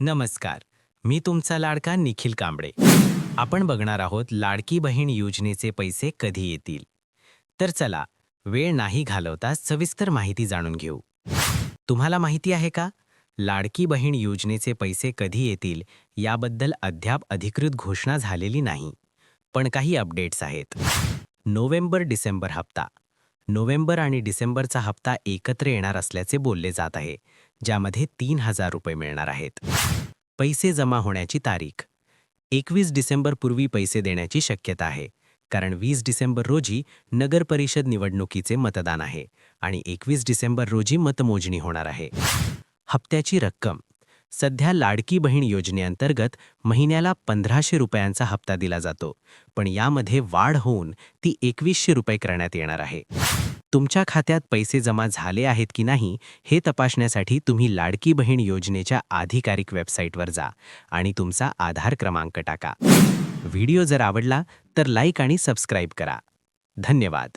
नमस्कार. मी तुमचा लाडका निखिल कांबळे. आपण बघणार आहोत लाडकी बहीण योजनेचे पैसे कधी येतील. तर चला, वेळ नाही घालवता सविस्तर माहिती जाणून घेऊ. तुम्हाला माहिती आहे का? लाडकी बहीण योजनेचे पैसे कधी येतील याबद्दल अद्याप अधिकृत घोषणा झालेली नाही. पण काही अपडेट्स आहेत. नोव्हेंबर-डिसेंबर हप्ता. नोव्हेंबर आणि डिसेंबरचा हप्ता एकत्र येणार असल्याचे बोलले जात आहे, ज्यामध्ये 3,000 रुपये मिळणार आहेत. पैसे जमा होण्याची तारीख. 21 डिसेंबरपूर्वी पैसे देण्याची शक्यता आहे, कारण 20 डिसेंबर रोजी नगर परिषद निवडणुकीचे मतदान आहे आणि 21 डिसेंबर रोजी मतमोजणी होणार आहे. हप्त्याची रक्कम. सध्या लाडकी बहीण योजनेअंतर्गत महिन्याला 1,500 रुपयांचा हप्ता दिला जातो, पण यामध्ये वाढ होऊन ती 2,100 रुपये करण्यात येणार आहे. तुमच्या खात्यात पैसे जमा झाले आहेत की नाही हे तपासण्यासाठी तुम्ही लाडकी बहीण योजनेच्या आधिकारिक वेबसाईटवर जा आणि तुमचा आधार क्रमांक टाका. व्हिडिओ जर आवडला तर लाईक आणि सबस्क्राईब करा. धन्यवाद.